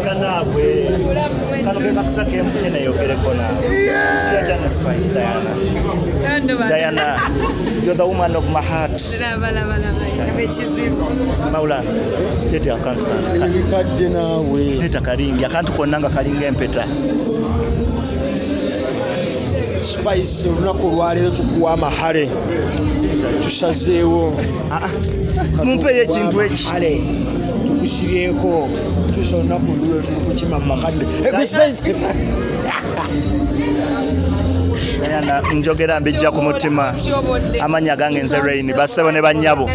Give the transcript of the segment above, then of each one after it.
Kanabwe. Kanabwe kusake mpena yogereko na. Siya jana Spice Diana. Diana, you're the woman of my heart. Maulana, leta akantu kana. Kadde nawe. Leta karingi, akantu konnanga karinga empeta. Spice olunaku lwaleero tukuwa amahale. Tusazeewo. Mumpeyo ekintu eki. Tukusibyeko. Tusa olunaku lwaleero tuli kukima mu makadde. Spice. Yana njogera mbijja ku mutima amanya gange nze Rain basebo ne banyabo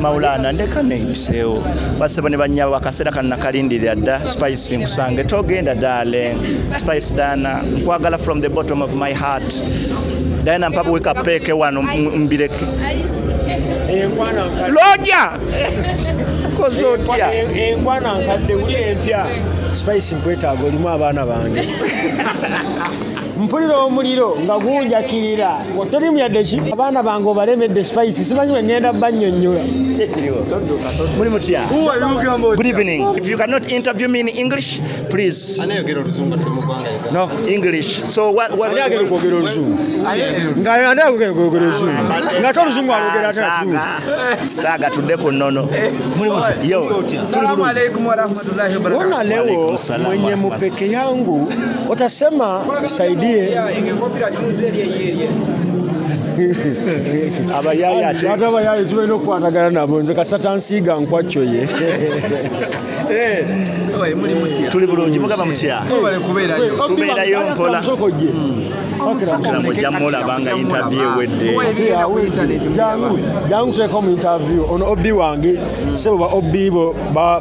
Maulana ndeka neyiseewo basebo ne banyabo akaseera kanna kalindirira dda Spice nkusange togenda darling Spice Dana nkwagala from the bottom of my heart Diana mpaka weka peke wano mbireke Enkwana nkadde Loja kozotya enkwana nkadde uli empya Spice nkwetaaga olimu abaana bange mpulira omuliro nga gunjakirira toli myadde ki abaana bange obalemedde Spice simanyi bwe ngenda bannyonnyola Muli mutya Good evening if you cannot interview me in English please No English so what ayagera okwogera oluzungu nga yandi akogera okwogera oluzungu nga kyoluzungu alogera saaga tudde ku nnono muli mutya yo Assalamu alaykum wa rahmatullahi wa barakatuh Ona leo mwenye mupeke yangu utasema saidie abayaya ate ate abayaya tulina okukwatagana nabo nze kasata nsiiga nkwaccoye tuli bulungi mugamba mutya tubeerayo mpola mujja mulabanga interview ewedde jangu tuteeka mu interview ono obbi wange sebo ba obbi bo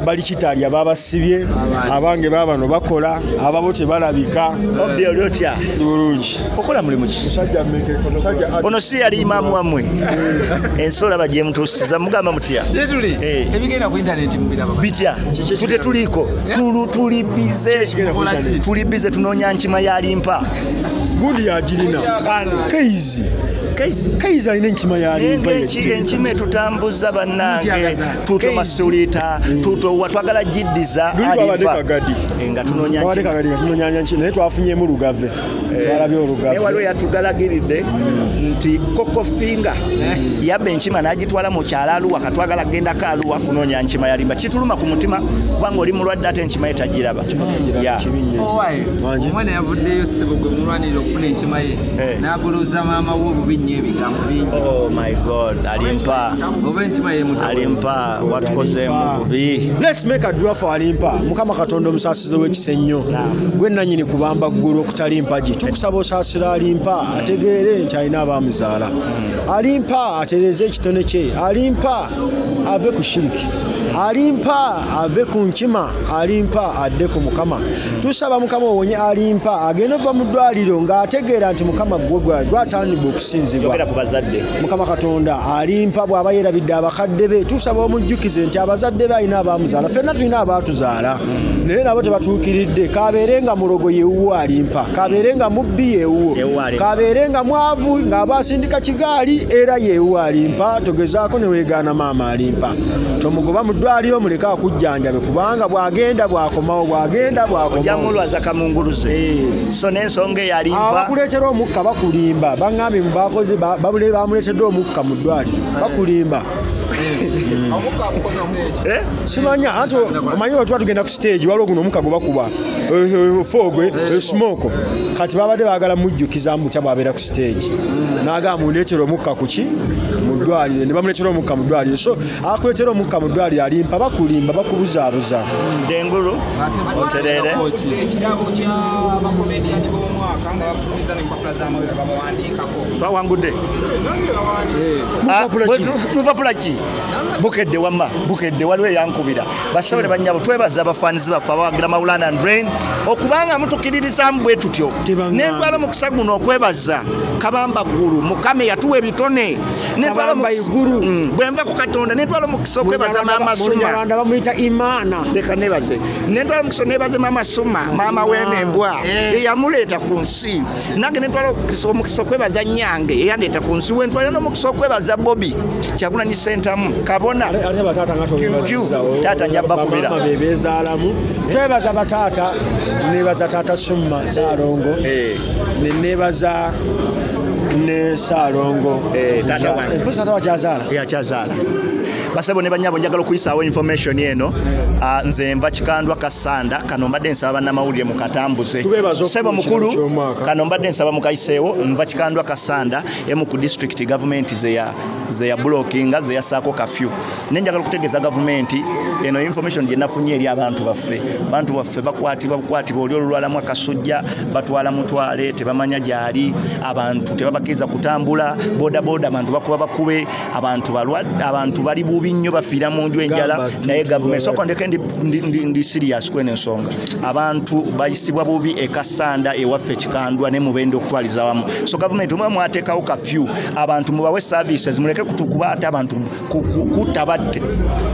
bali kitalya babasibye abange babano bakola ababo tebalabika obbi oli otya bulungi okola mulimu ki ono si yali imaamu wammwe ensola bajje mutuusiza mugamba mutya ebigenda ku internet mubiraba bitya tute tuliko tuli bize tunoonya nkima yalimpa gundi yagirina kaizi alina enkima yalimpa enkima etutambuza bannange tuto masulita tuto watwagala jiddiza alimpa nga tunoonya naye twafunyemu lugave twalabye olugave waliwo yatugalagiridde nti koko finga yabba enkima n'agitwala mu kyalo Aluwa katwagala gendako Aluwa kunoonya nkima yalimba kituluma ku mutima kubanga oli mulwadde ate enkima ye tagiraba omwana yavuddeyo ssebo gwe mulwanira okufuna enkima ye n'agoloza maama we obubi nnyo ebigambo bingi oh my god alimpa oba enkima ye alimpa watukozeemu bubi let's make a dua for alimpa mukama katonda omusaasizi w'ekisa ennyo gwe nannyini kubamba ggulu okutalimpa gye tukusaba osaasira alimpa ategeere nti alina abaamuzaala alimpa atereeze ekitone kye alimpa ave ku shiriki alimpa ave ku nkima alimpa adde ku mukama tusaba mukama owonye alimpa agenda ova mu ddwaliro ng'ategeera nti mukama gwatandibwa okusinzibwa mukama katonda alimpa bw'aba yeerabidde abakadde be tusaba omujjukize nti abazadde be alina abaamuzaala ffenna tulina abaatuzaala naye nabo tebatuukiridde kabeere nga mulogo yeewuwo alimpa kabeere nga mubbi yeewuwo kabeere nga mwavu ng'aba asindika kigaali era yeewuwo alimpa togezaako ne weegaana maama alimpa tomugoba mu ddwaliro muleke akujjanjabe kubanga bw'agenda bw'akomawo jamulwaza kamunguluze so n'ensonga eyalimpa abakuleetera omukka bakulimba baŋŋambye mu bakozi bamuleetedde omukka mu ddwaliro bakulimba simanya anti omanyi otuba tugenda ku stage waliwo guno omukka gwe bakuba fogwe smoke kati babadde baagala mujjukiza mutya bw'abeera ku stage n'agamba muleetera omukka kuki mu ddwaliro ne bamuleetera omukka mu ddwaliro so akuleetera omukka mu ddwaliro alimpa bakulimba bakubuzaabuza dengulu oterere ekirabo ky'abakomediyani b'omwaka nga bafulumiza n'empapula z'amawulire bamuwandiikako twawangudde lupapula ki bukedde wamma bukedde waliwo eyankubira basabale bannyabo twebaza abafaanizi baffe abawagira Maulana and Rain okubanga mutukiririzamu bwe tutyo nentwala omukisa guno okwebaza kabamba ggulu mukama yatuwa ebitone bwenva ku katonda nentwala omukisa okwebaza maama Suma bamuyita Imana leka nebaze nentwala omukisa nebaze maama Suma maama w'enembwa eyamuleeta ku nsi nsi nange netwala omukisa okwebaza nyange eyandeeta ku nsi wentwalira n'omukisa okwebaza Bobi Kyagulanyi Ssentamu kabona ate bataata nga taata njaba kubira bebezaalamu twebaza bataata nebaza taata Summa Saalongo nebaza ne Saalongo taata wange taata wakyazaala yakyazaala basebo ne banyabo njagala okuyisaawo information eno nze nva Kikandwa Kasanda kano mbadde nsaba bannamawulire mu katambuze sebo mukulu kano mbadde nsaba mukayiseewo nva Kikandwa Kasanda emu ku district government zeya blockinga zeyasaako kafyu nenjagala okutegeeza government eno information gye nafunye eri abantu baffe bakwatibwa oli olulwalamu akasujja batwala mutwale tebamanya gyali abantu tebabakiriza kutambula boda abantu bakuba bakube abantu bali bubi nnyo bafiira mu nju enjala naye government soko ndeke ndi serious kwene ensonga abantu bayisibwa bubi e Kasanda ewaffe Kikandwa ne Mubende okutwaliza wamu so government umwe mwateekawo kafyu abantu mubawe services muleke kutukubaate abantu kutabatte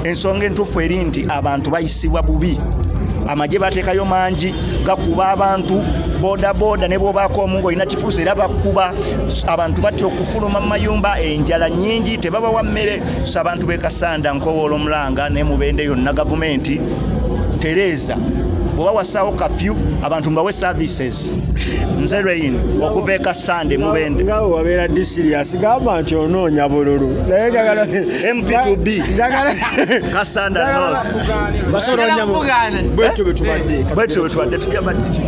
ensonga entuufu eri nti abantu bayisibwa bubi amagye bateekayo mangi gakuba abantu boda ne bwobaako omungu olina kifuusa era bakuba abantu batya okufuluma mu mayumba enjala nnyingi tebabawa mmere so abantu b'e Kasanda nkowoola omulanga ne Mubende yonna gavumenti tereeza bw'oba wassaawo kafyu abantu mbawe services nze Rain okuva e Kasanda Mubende nga wabeera ddi serious gamba nti onoonya bululu naye njagala MP2B Kasanda North basoloonya bwetyo bwe tubadde tujja badde